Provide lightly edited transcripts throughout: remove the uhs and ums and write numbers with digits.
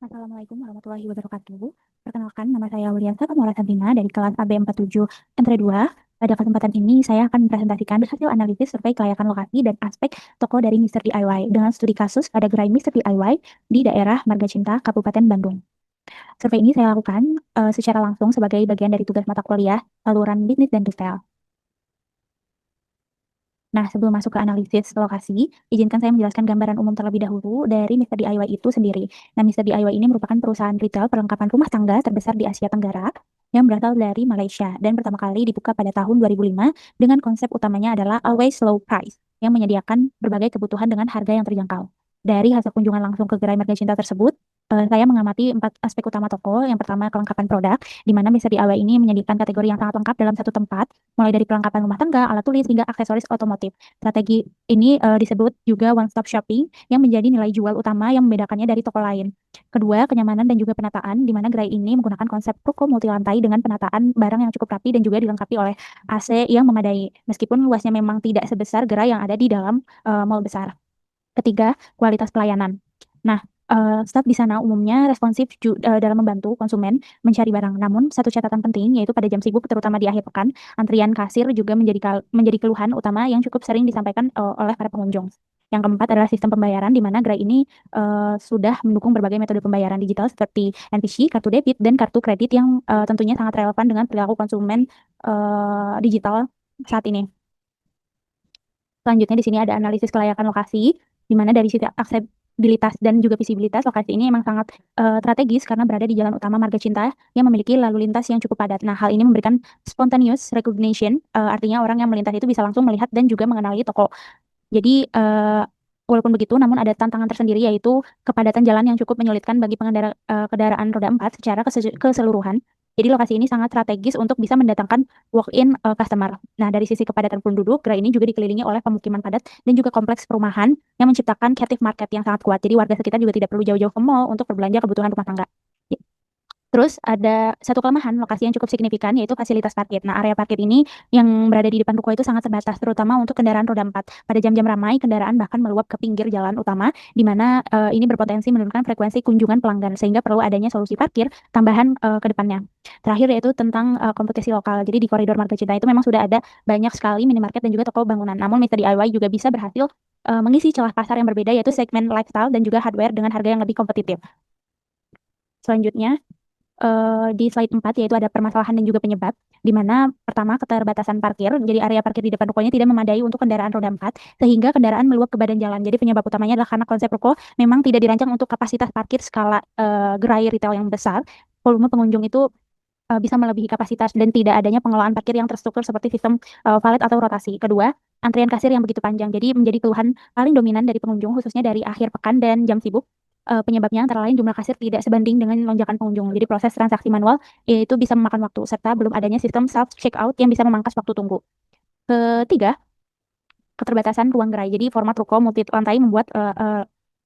Assalamualaikum warahmatullahi wabarakatuh. Perkenalkan, nama saya Wuliansa Kamora Sabrina dari kelas AB47 M3 2. Pada kesempatan ini, saya akan mempresentasikan hasil analisis survei kelayakan lokasi dan aspek toko dari Mister DIY dengan studi kasus pada gerai Mister DIY di daerah Marga Cinta, Kabupaten Bandung. Survei ini saya lakukan secara langsung sebagai bagian dari tugas mata kuliah saluran bisnis dan retail. Nah, sebelum masuk ke analisis lokasi, izinkan saya menjelaskan gambaran umum terlebih dahulu dari Mister DIY itu sendiri. Nah, Mister DIY ini merupakan perusahaan retail perlengkapan rumah tangga terbesar di Asia Tenggara yang berasal dari Malaysia dan pertama kali dibuka pada tahun 2005 dengan konsep utamanya adalah always low price yang menyediakan berbagai kebutuhan dengan harga yang terjangkau. Dari hasil kunjungan langsung ke gerai Marga Cinta tersebut, saya mengamati 4 aspek utama toko. Yang pertama, kelengkapan produk, di mana Mister DIY ini menyajikan kategori yang sangat lengkap dalam satu tempat, mulai dari perlengkapan rumah tangga, alat tulis, hingga aksesoris otomotif. Strategi ini disebut juga one-stop shopping yang menjadi nilai jual utama yang membedakannya dari toko lain. Kedua, kenyamanan dan juga penataan, di mana gerai ini menggunakan konsep ruko multi lantai dengan penataan barang yang cukup rapi dan juga dilengkapi oleh AC yang memadai, meskipun luasnya memang tidak sebesar gerai yang ada di dalam mall besar. Ketiga, kualitas pelayanan. Nah, staf di sana umumnya responsif dalam membantu konsumen mencari barang. Namun, satu catatan penting yaitu pada jam sibuk, terutama di akhir pekan, antrian kasir juga menjadi keluhan utama yang cukup sering disampaikan oleh para pengunjung. Yang keempat adalah sistem pembayaran, di mana gerai ini sudah mendukung berbagai metode pembayaran digital seperti NPC, kartu debit, dan kartu kredit yang tentunya sangat relevan dengan perilaku konsumen digital saat ini. Selanjutnya di sini ada analisis kelayakan lokasi, di mana dari sisi aksesibilitas dan juga visibilitas, lokasi ini memang sangat strategis karena berada di jalan utama Marga Cinta yang memiliki lalu lintas yang cukup padat. Nah, hal ini memberikan spontaneous recognition, artinya orang yang melintas itu bisa langsung melihat dan juga mengenali toko. Jadi, walaupun begitu, namun ada tantangan tersendiri yaitu kepadatan jalan yang cukup menyulitkan bagi pengendara kendaraan roda 4 secara keseluruhan. Jadi lokasi ini sangat strategis untuk bisa mendatangkan walk-in customer. Nah, dari sisi kepadatan penduduk, gerai ini juga dikelilingi oleh pemukiman padat dan juga kompleks perumahan yang menciptakan captive market yang sangat kuat. Jadi warga sekitar juga tidak perlu jauh-jauh ke mall untuk berbelanja kebutuhan rumah tangga. Terus ada satu kelemahan lokasi yang cukup signifikan yaitu fasilitas parkir. Nah, area parkir ini yang berada di depan ruko itu sangat terbatas, terutama untuk kendaraan roda 4. Pada jam-jam ramai, kendaraan bahkan meluap ke pinggir jalan utama, di mana ini berpotensi menurunkan frekuensi kunjungan pelanggan, sehingga perlu adanya solusi parkir tambahan ke depannya. Terakhir yaitu tentang kompetisi lokal. Jadi di koridor Marga Cinta itu memang sudah ada banyak sekali minimarket dan juga toko bangunan. Namun Mister DIY juga bisa berhasil mengisi celah pasar yang berbeda yaitu segmen lifestyle dan juga hardware dengan harga yang lebih kompetitif. Selanjutnya, di slide 4 yaitu ada permasalahan dan juga penyebab, di mana pertama keterbatasan parkir, jadi area parkir di depan rukonya tidak memadai untuk kendaraan roda 4 sehingga kendaraan meluap ke badan jalan. Jadi penyebab utamanya adalah karena konsep ruko memang tidak dirancang untuk kapasitas parkir skala gerai retail yang besar. Volume pengunjung itu bisa melebihi kapasitas dan tidak adanya pengelolaan parkir yang terstruktur seperti sistem valet atau rotasi. Kedua, antrian kasir yang begitu panjang. Jadi menjadi keluhan paling dominan dari pengunjung khususnya dari akhir pekan dan jam sibuk. Penyebabnya antara lain jumlah kasir tidak sebanding dengan lonjakan pengunjung. Jadi proses transaksi manual itu bisa memakan waktu serta belum adanya sistem self checkout yang bisa memangkas waktu tunggu. Ketiga, keterbatasan ruang gerai. Jadi format ruko multi lantai membuat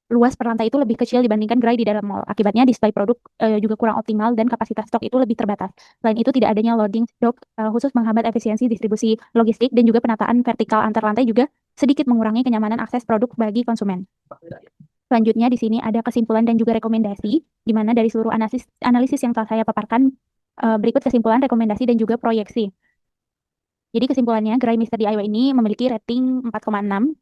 luas per lantai itu lebih kecil dibandingkan gerai di dalam mall. Akibatnya display produk juga kurang optimal dan kapasitas stok itu lebih terbatas. Selain itu tidak adanya loading dock khusus menghambat efisiensi distribusi logistik dan juga penataan vertikal antar lantai juga sedikit mengurangi kenyamanan akses produk bagi konsumen. Selanjutnya di sini ada kesimpulan dan juga rekomendasi, di mana dari seluruh analisis yang telah saya paparkan, berikut kesimpulan, rekomendasi, dan juga proyeksi. Jadi kesimpulannya, gerai Mister DIY ini memiliki rating 4,6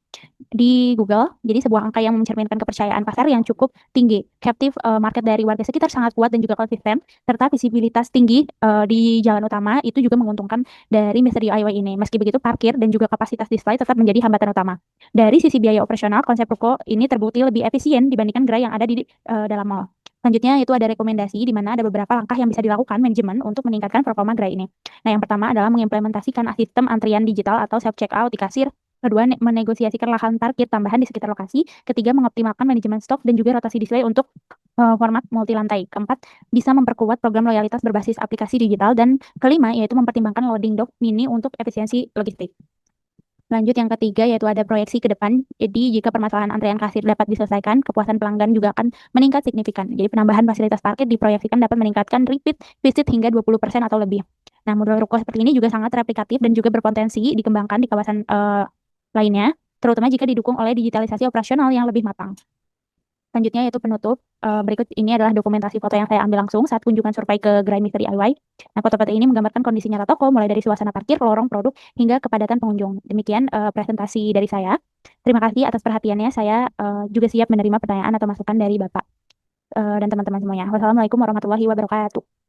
di Google. Jadi sebuah angka yang mencerminkan kepercayaan pasar yang cukup tinggi. Captive market dari warga sekitar sangat kuat dan juga konsisten, serta visibilitas tinggi di jalan utama itu juga menguntungkan dari Mister DIY ini. Meski begitu, parkir dan juga kapasitas display tetap menjadi hambatan utama. Dari sisi biaya operasional, konsep ruko ini terbukti lebih efisien dibandingkan gerai yang ada di dalam mall. Selanjutnya itu ada rekomendasi di mana ada beberapa langkah yang bisa dilakukan manajemen untuk meningkatkan performa gerai ini. Nah, yang pertama adalah mengimplementasikan sistem antrian digital atau self checkout di kasir. Kedua, menegosiasikan lahan parkir tambahan di sekitar lokasi. Ketiga, mengoptimalkan manajemen stok dan juga rotasi display untuk format multi lantai. Keempat, bisa memperkuat program loyalitas berbasis aplikasi digital. Dan kelima, yaitu mempertimbangkan loading dock mini untuk efisiensi logistik. Lanjut yang ketiga yaitu ada proyeksi ke depan. Jadi jika permasalahan antrean kasir dapat diselesaikan, kepuasan pelanggan juga akan meningkat signifikan. Jadi penambahan fasilitas parkir diproyeksikan dapat meningkatkan repeat visit hingga 20% atau lebih. Nah, model ruko seperti ini juga sangat replikatif dan juga berpotensi dikembangkan di kawasan lainnya, terutama jika didukung oleh digitalisasi operasional yang lebih matang. Selanjutnya yaitu penutup. Berikut ini adalah dokumentasi foto yang saya ambil langsung saat kunjungan survei ke Gerai Misteri DIY. Nah, foto-foto ini menggambarkan kondisi nyata toko, mulai dari suasana parkir, lorong produk, hingga kepadatan pengunjung. Demikian presentasi dari saya. Terima kasih atas perhatiannya. Saya juga siap menerima pertanyaan atau masukan dari Bapak dan teman-teman semuanya. Wassalamualaikum warahmatullahi wabarakatuh.